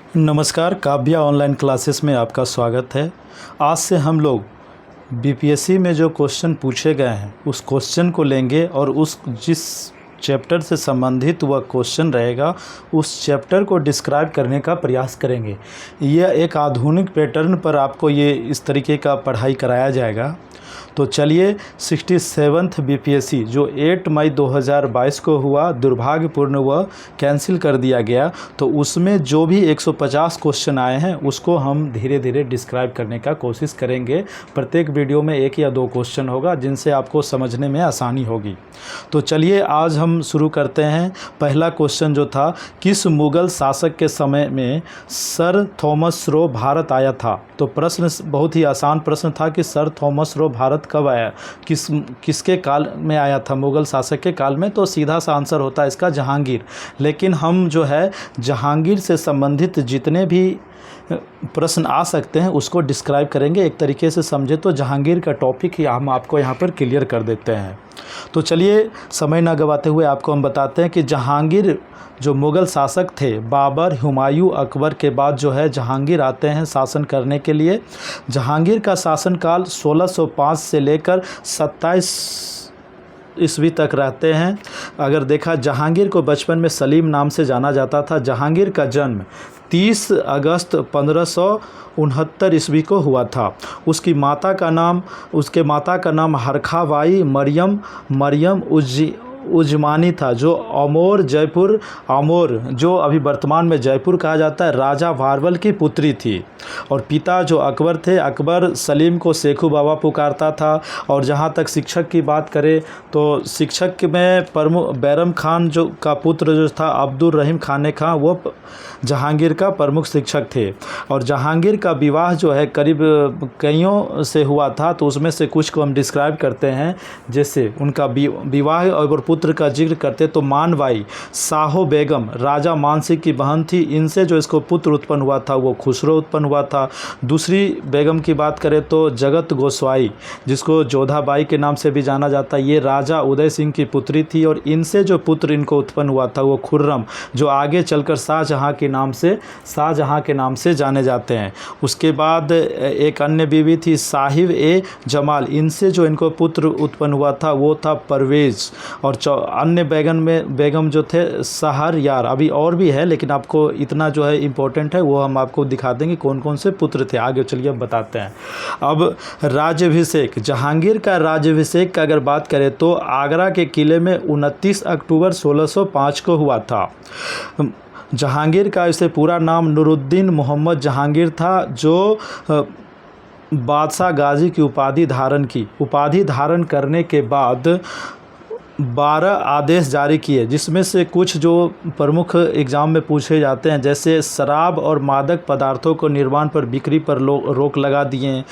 नमस्कार, काव्य online classes में आपका स्वागत है। आज से हम लोग बीपीएससी में जो क्वेश्चन पूछे गए हैं उस क्वेश्चन को लेंगे और उस जिस चैप्टर से संबंधित वह क्वेश्चन रहेगा उस चैप्टर को डिस्क्राइब करने का प्रयास करेंगे। यह एक आधुनिक पैटर्न पर आपको ये इस तरीके का पढ़ाई कराया जाएगा। तो चलिए 67th बीपीएससी जो 8 मई 2022 को हुआ, दुर्भाग्यपूर्ण वह कैंसिल कर दिया गया। तो उसमें जो भी 150 क्वेश्चन आए हैं उसको हम धीरे धीरे डिस्क्राइब करने का कोशिश करेंगे। प्रत्येक वीडियो में 1 या 2 क्वेश्चन होगा जिनसे आपको समझने में आसानी होगी। तो चलिए आज हम शुरू करते हैं। पहला क्वेश्चन जो था, किस मुग़ल शासक के समय में सर थॉमस रो भारत आया था? तो प्रश्न बहुत ही आसान प्रश्न था कि सर थॉमस रो भारत कब आया, किसके काल में आया था? मुग़ल शासक के काल में। तो सीधा सा आंसर होता है इसका जहांगीर। लेकिन हम जो है जहांगीर से संबंधित जितने भी प्रश्न आ सकते हैं उसको डिस्क्राइब करेंगे। एक तरीके से समझे तो जहांगीर का टॉपिक ही हम आपको यहाँ पर क्लियर कर देते हैं। तो चलिए समय ना गवाते हुए आपको हम बताते हैं कि जहांगीर जो मुग़ल शासक थे, बाबर, हुमायूं, अकबर के बाद जो है जहांगीर आते हैं शासन करने के लिए। जहांगीर का शासनकाल 1605 से लेकर 27 ईस्वी तक रहते हैं। अगर देखा, जहांगीर को बचपन में सलीम नाम से जाना जाता था। जहांगीर का जन्म 30 अगस्त 1569 ईस्वी को हुआ था। उसके माता का नाम हरखाबाई मरियम उजमानी था, जो अमोर जो अभी वर्तमान में जयपुर कहा जाता है, राजा वारवल की पुत्री थी। और पिता जो अकबर थे, अकबर सलीम को शेखू बाबा पुकारता था। और जहाँ तक शिक्षक की बात करें तो शिक्षक में प्रमुख बैरम खान जो का पुत्र जो था अब्दुल रहीम खान खां, वो जहांगीर का प्रमुख शिक्षक थे। और जहांगीर का विवाह जो है करीब कईयों से हुआ था। तो उसमें से कुछ को हम डिस्क्राइब करते हैं। जैसे उनका विवाह और पुत्र का जिक्र करते तो मानबाई साहो बेगम राजा मानसिंह की बहन थी। इनसे जो इसको पुत्र उत्पन्न हुआ था वो खुसरो उत्पन्न हुआ था। दूसरी बेगम की बात करें तो जगत गोस्वाई, जिसको जोधाबाई के नाम से भी जाना जाता है, ये राजा उदय सिंह की पुत्री थी। और इनसे जो पुत्र इनको उत्पन्न हुआ था वो खुर्रम, जो आगे चलकर शाहजहां के नाम से जाने जाते हैं। उसके बाद एक अन्य बीवी थी साहिब ए जमाल, इनसे जो इनको पुत्र उत्पन्न हुआ था वो था परवेज। और अन्य बेगम जो थे शहरयार, अभी और भी है लेकिन आपको इतना जो है इम्पोर्टेंट है वो हम आपको दिखा देंगे कौन कौन से पुत्र थे। आगे चलिए अब बताते हैं। अब राज्याभिषेक, जहांगीर का राज्याभिषेक का अगर बात करें तो आगरा के किले में 29 अक्टूबर 1605 को हुआ था। जहांगीर का इसे पूरा नाम नूरुद्दीन मोहम्मद जहांगीर था, जो बादशाह गाजी की उपाधि धारण करने के बाद 12 आदेश जारी किए, जिसमें से कुछ जो प्रमुख एग्ज़ाम में पूछे जाते हैं, जैसे शराब और मादक पदार्थों को निर्माण पर बिक्री पर रोक लगा दिए।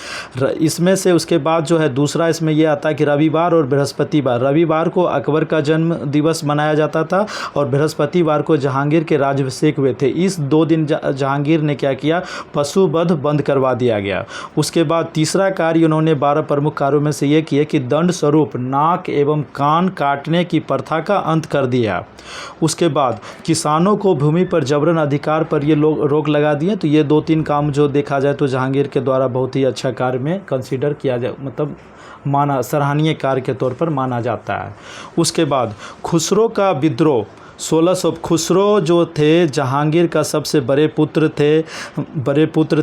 इसमें से उसके बाद जो है दूसरा इसमें यह आता है कि रविवार और बृहस्पतिवार, रविवार को अकबर का जन्म दिवस मनाया जाता था और बृहस्पतिवार को जहांगीर के राज्याभिषेक हुए थे। इस 2 दिन जहांगीर ने क्या किया, पशुवध बंद करवा दिया गया। उसके बाद तीसरा कार्य उन्होंने 12 प्रमुख कार्यों में से ये किए कि दंड स्वरूप नाक एवं कान काटने की प्रथा का अंत कर दिया। उसके बाद किसानों को भूमि पर जबरन अधिकार पर ये लोग रोक लगा दिए। तो ये 2-3 काम जो देखा जाए तो जहांगीर के द्वारा बहुत ही अच्छा कार्य में कंसीडर किया जाए, मतलब सराहनीय कार्य के तौर पर माना जाता है। उसके बाद खुसरो का विद्रोह 1600, खुसरो जो थे जहांगीर का सबसे बड़े पुत्र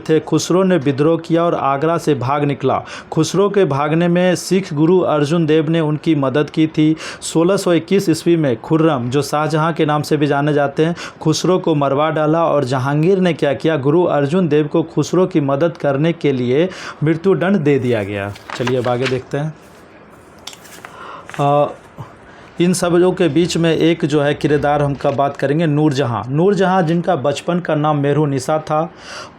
थे। खुसरो ने विद्रोह किया और आगरा से भाग निकला। खुसरो के भागने में सिख गुरु अर्जुन देव ने उनकी मदद की थी। 1621 ईस्वी में खुर्रम, जो शाहजहां के नाम से भी जाने जाते हैं, खुसरो को मरवा डाला। और जहांगीर ने क्या किया, गुरु अर्जुन देव को खुसरो की मदद करने के लिए मृत्युदंड दे दिया गया। चलिए अब आगे देखते हैं। इन सब लोगों के बीच में एक जो है किरदार हम का बात करेंगे, नूरजहां, जिनका बचपन का नाम मेहरुनिसा था।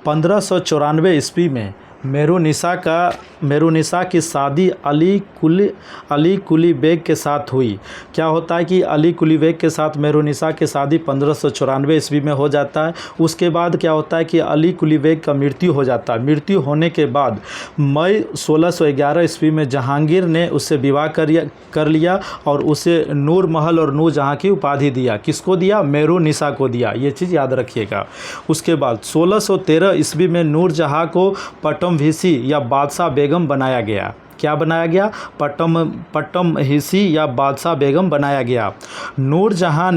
1594 ईस्वी में मेरुनिसा की शादी अली कुली बेग के साथ हुई। क्या होता है कि अली कुली बेग के साथ मेरुनिसा की शादी 1594 ईस्वी में हो जाता है। उसके बाद क्या होता है कि अली कुली बेग का मृत्यु हो जाता है। मृत्यु होने के बाद मई 1611 ईस्वी में जहांगीर ने उससे विवाह कर लिया और उसे नूर महल और नूर जहाँ की उपाधि दिया। किसको दिया? मेरुनिसा को दिया। ये चीज़ याद रखिएगा। उसके बाद 1613 ईस्वी में नूर जहाँ को पट्टम हिसी या बादशाह बेगम बनाया गया। क्या बनाया गया? पट्टम हिसी या बादशाह बेगम बनाया गया। नूरजहाँ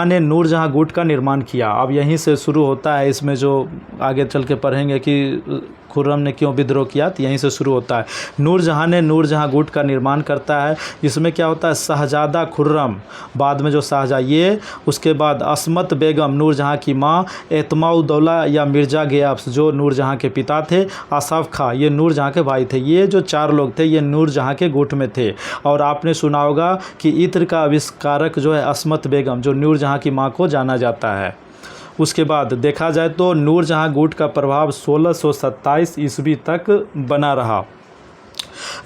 ने नूरजहाँ गुट का निर्माण किया। अब यहीं से शुरू होता है, इसमें जो आगे चल के पढ़ेंगे कि खुर्रम ने क्यों विद्रोह किया, तो यहीं से शुरू होता है। नूरजहाँ ने नूरजहाँ गुट का निर्माण करता है। इसमें क्या होता है? शहजादा खुर्रम, बाद में जो शाहजहाँ ये, उसके बाद अस्मत बेगम नूरजहाँ की माँ, एतमाउद्दौला या मिर्ज़ा गियास जो नूरजहाँ के पिता थे, आसफ खां ये नूरजहाँ के भाई थे। ये जो 4 लोग थे ये नूरजहाँ के गुट में थे। और आपने सुना होगा कि इत्र का आविष्कारक जो है अस्मत बेगम, जो नूरजहाँ की माँ को जाना जाता है। उसके बाद देखा जाए तो नूरजहाँ गुट का प्रभाव 1627 ईस्वी तक बना रहा।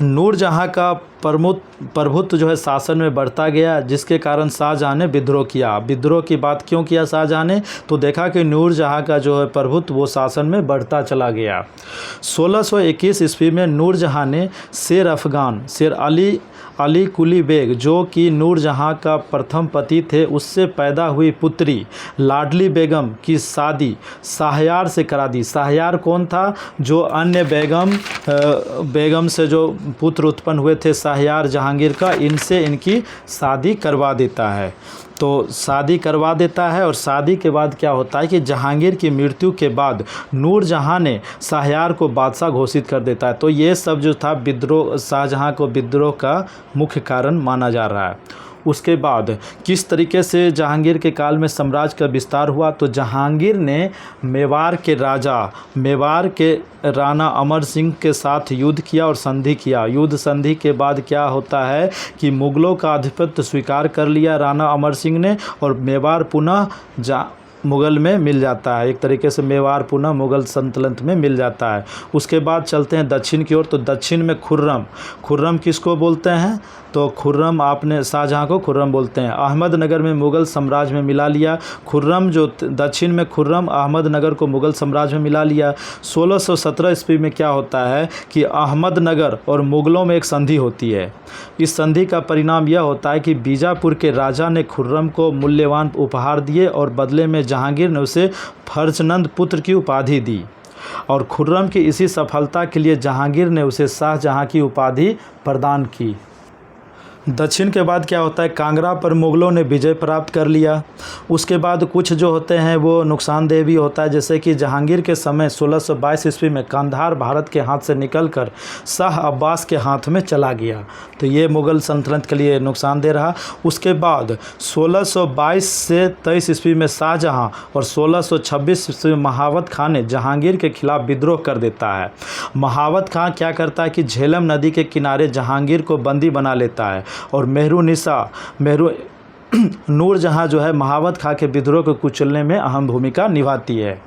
नूरजहाँ का प्रभुत्व जो है शासन में बढ़ता गया, जिसके कारण शाहजहाँ ने विद्रोह किया। विद्रोह की बात क्यों किया शाहजहाँ ने? तो देखा कि नूरजहाँ का जो है प्रभुत्व वो शासन में बढ़ता चला गया। 1621 ईस्वी में नूरजहाँ ने शेर अली कुली बेग जो कि नूरजहाँ का प्रथम पति थे, उससे पैदा हुई पुत्री लाडली बेगम की शादी शाहयार से करा दी। शाहयार कौन था? जो अन्य बेगम से जो पुत्र उत्पन्न हुए थे शाहयार जहांगीर का, इनसे इनकी शादी करवा देता है। तो शादी करवा देता है और शादी के बाद क्या होता है कि जहांगीर की मृत्यु के बाद नूरजहाँ ने शाहयार को बादशाह घोषित कर देता है। तो ये सब जो था विद्रोह, शाहजहाँ को विद्रोह का मुख्य कारण माना जा रहा है। उसके बाद किस तरीके से जहांगीर के काल में साम्राज्य का विस्तार हुआ? तो जहांगीर ने मेवाड़ के राणा अमर सिंह के साथ युद्ध किया और संधि किया। युद्ध संधि के बाद क्या होता है कि मुग़लों का आधिपत्य स्वीकार कर लिया राणा अमर सिंह ने, और मेवाड़ पुनः मुग़ल में मिल जाता है। एक तरीके से मेवाड़ पुनः मुग़ल सल्तनत में मिल जाता है। उसके बाद चलते हैं दक्षिण की ओर। तो दक्षिण में खुर्रम किसको बोलते हैं? तो खुर्रम आपने शाहजहाँ को खुर्रम बोलते हैं। अहमदनगर में मुग़ल साम्राज्य में मिला लिया। खुर्रम जो दक्षिण में खुर्रम अहमदनगर को मुग़ल साम्राज्य में मिला लिया। 1617 ईस्वी में क्या होता है कि अहमदनगर और मुग़लों में एक संधि होती है। इस संधि का परिणाम यह होता है कि बीजापुर के राजा ने खुर्रम को मूल्यवान उपहार दिए और बदले में जहांगीर ने उसे फर्जंद पुत्र की उपाधि दी। और खुर्रम की इसी सफलता के लिए जहांगीर ने उसे शाहजहाँ की उपाधि प्रदान की। दक्षिण के बाद क्या होता है? कांगड़ा पर मुग़लों ने विजय प्राप्त कर लिया। उसके बाद कुछ जो होते हैं वो नुकसानदेह भी होता है, जैसे कि जहांगीर के समय 1622 ईस्वी में कंधार भारत के हाथ से निकलकर शाह अब्बास के हाथ में चला गया। तो ये मुग़ल सल्तनत के लिए नुकसानदेह रहा। उसके बाद 1622 से 23 ईस्वी में शाहजहाँ और 1626 ईस्वी में महावत खां ने जहांगीर के खिलाफ विद्रोह कर देता है। महावत खां क्या करता है कि झेलम नदी के किनारे जहांगीर को बंदी बना लेता है और नूरजहाँ जो है महावत खां के विद्रोह को कुचलने में अहम भूमिका निभाती है।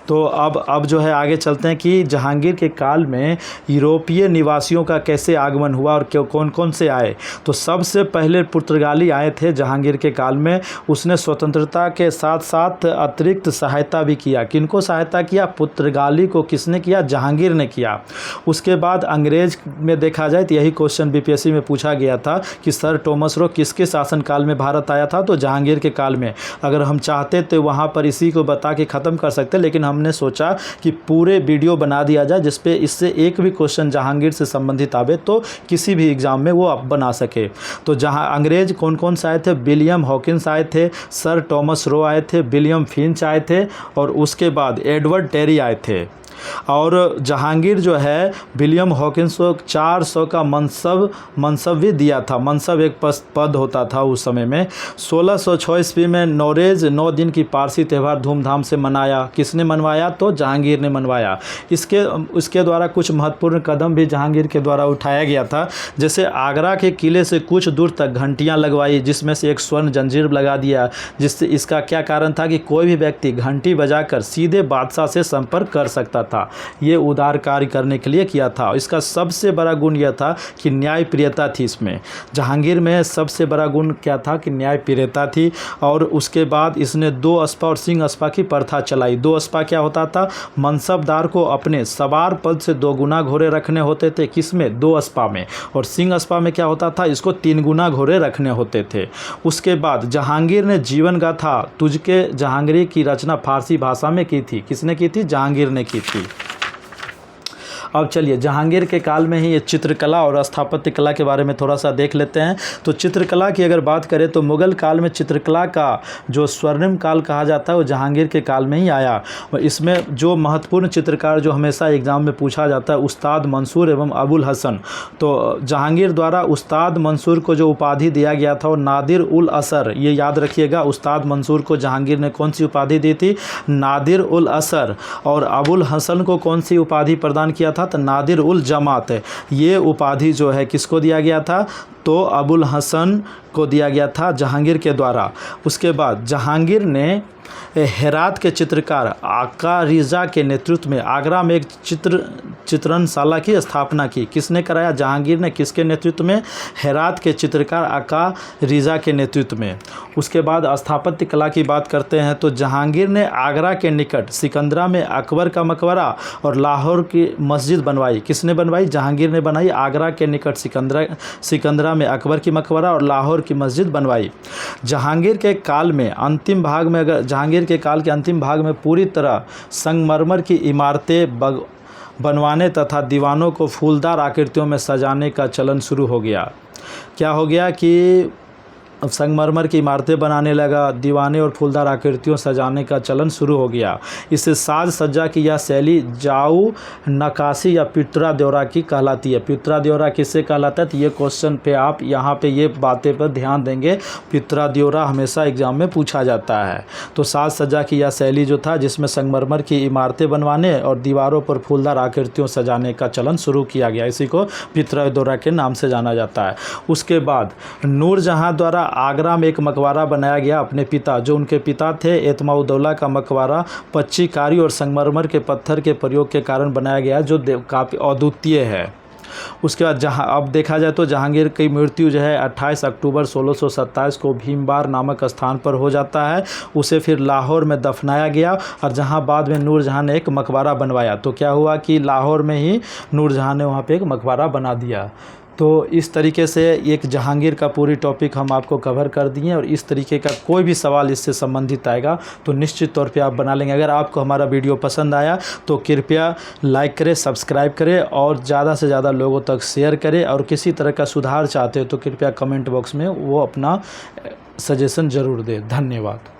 तो अब जो है आगे चलते हैं कि जहांगीर के काल में यूरोपीय निवासियों का कैसे आगमन हुआ और कौन कौन से आए। तो सबसे पहले पुर्तगाली आए थे जहांगीर के काल में। उसने स्वतंत्रता के साथ साथ अतिरिक्त सहायता भी किया। किनको सहायता किया? पुर्तगाली को किसने किया? जहांगीर ने किया। उसके बाद अंग्रेज में देखा जाए तो यही क्वेश्चन बीपीएससी में पूछा गया था कि सर टॉमस रो किसके शासनकाल में भारत आया था? तो जहांगीर के काल में। अगर हम चाहते तो वहाँ पर इसी को बता के ख़त्म कर सकते, लेकिन हमने सोचा कि पूरे वीडियो बना दिया जाए जिस पे इससे एक भी क्वेश्चन जहांगीर से संबंधित आवे तो किसी भी एग्जाम में वो आप बना सके। तो जहां अंग्रेज कौन कौन से आए थे? विलियम हॉकिंस आए थे, सर टॉमस रो आए थे, विलियम फिंच आए थे और उसके बाद एडवर्ड टेरी आए थे। और जहांगीर जो है विलियम हॉकिंस को 400 का मनसब भी दिया था। मनसब एक पद होता था उस समय में। 1606 ईस्वी में नौरेज 9 दिन की पारसी त्यौहार धूमधाम से मनाया। किसने मनवाया? तो जहांगीर ने मनवाया। इसके द्वारा कुछ महत्वपूर्ण कदम भी जहांगीर के द्वारा उठाया गया था, जैसे आगरा के किले से कुछ दूर तक घंटियां लगवाई, जिसमें से एक स्वर्ण जंजीर लगा दिया। जिससे इसका क्या कारण था कि कोई भी व्यक्ति घंटी बजाकर सीधे बादशाह से संपर्क कर सकता था। था, ये उदार कार्य करने के लिए किया था। इसका सबसे बड़ा गुण यह था कि न्यायप्रियता थी इसमें। जहांगीर में सबसे बड़ा गुण क्या था कि न्यायप्रियता थी। और उसके बाद इसने दो अस्पा और सिंह अस्पा की प्रथा चलाई। दो अस्पा क्या होता था, मनसबदार को अपने सवार पद से 2 गुना घोड़े रखने होते थे, किसमें, 2 अस्पा में। और सिंह अस्पा में क्या होता था, इसको 3 गुना घोड़े रखने होते थे। उसके बाद जहांगीर ने जीवन गाथा तुझके जहांगीर की रचना फारसी भाषा में की थी। किसने की थी, जहांगीर ने की थी। अब चलिए जहांगीर के काल में ही ये चित्रकला और स्थापत्य कला के बारे में थोड़ा सा देख लेते हैं। तो चित्रकला की अगर बात करें तो मुग़ल काल में चित्रकला का जो स्वर्णिम काल कहा जाता है वो जहांगीर के काल में ही आया। और इसमें जो महत्वपूर्ण चित्रकार जो हमेशा एग्ज़ाम में पूछा जाता है, उस्ताद मंसूर एवं अबुल हसन। तो जहांगीर द्वारा उस्ताद मंसूर को जो उपाधि दिया गया था वो नादिर उल असर, ये याद रखिएगा। उस्ताद मंसूर को जहांगीर ने कौन सी उपाधि दी थी, नादिर उल असर। और अबुल हसन को कौन सी उपाधि प्रदान किया था, तो नादिर उल जमात है। ये उपाधि जो है किसको दिया गया था, तो अबुल हसन को दिया गया था जहांगीर के द्वारा। उसके बाद जहांगीर ने हेरात के चित्रकार आका रिजा के नेतृत्व में आगरा में एक चित्रणशाला की स्थापना की। किसने कराया, जहांगीर ने। किसके नेतृत्व में, हेरात के चित्रकार आका रिजा के नेतृत्व में। उसके बाद स्थापत्य कला की बात करते हैं तो जहांगीर ने आगरा के निकट सिकंदरा में अकबर का मकबरा और लाहौर की मस्जिद बनवाई। किसने बनवाई, जहांगीर ने बनाई। आगरा के निकट सिकंदरा में अकबर की मकबरा और लाहौर की मस्जिद बनवाई। जहांगीर के काल में अंतिम भाग में, अगर जहांगीर के काल के अंतिम भाग में पूरी तरह संगमरमर की इमारतें बनवाने तथा दीवानों को फूलदार आकृतियों में सजाने का चलन शुरू हो गया। क्या हो गया कि संगमरमर की इमारतें बनाने लगा, दीवाने और फूलदार आकृतियों सजाने का चलन शुरू हो गया। इससे साज सज्जा की यह शैली जाऊ नक्काशी या पितरा द्योरा की कहलाती है। पितरा द्योरा किससे कहलाता है, तो ये क्वेश्चन पे आप यहाँ पे ये बातें पर ध्यान देंगे। पितरा द्योरा हमेशा एग्जाम में पूछा जाता है। तो साज सज्जा की यह शैली जो था जिसमें संगमरमर की इमारतें बनवाने और दीवारों पर फूलदार आकृतियों सजाने का चलन शुरू किया गया, इसी को पितरा द्योरा के नाम से जाना जाता है। उसके बाद नूरजहां द्वारा आगरा में एक मकबरा बनाया गया अपने पिता, जो उनके पिता थे एतमाउद्दौला का मकबरा पच्चीकारी और संगमरमर के पत्थर के प्रयोग के कारण बनाया गया, जो काफ़ी अद्वितीय है। उसके बाद अब देखा जाए तो जहांगीर की मृत्यु जो है 28 अक्टूबर 1627 को भीमबार नामक स्थान पर हो जाता है। उसे फिर लाहौर में दफनाया गया और जहां बाद में नूरजहां ने एक मकबरा बनवाया। तो क्या हुआ कि लाहौर में ही नूरजहां ने वहां पे एक मकबरा बना दिया। तो इस तरीके से एक जहांगीर का पूरी टॉपिक हम आपको कवर कर दिए और इस तरीके का कोई भी सवाल इससे संबंधित आएगा तो निश्चित तौर पे आप बना लेंगे। अगर आपको हमारा वीडियो पसंद आया तो कृपया लाइक करें, सब्सक्राइब करें और ज़्यादा से ज़्यादा लोगों तक शेयर करें। और किसी तरह का सुधार चाहते हो तो कृपया कमेंट बॉक्स में वो अपना सजेशन ज़रूर दें। धन्यवाद।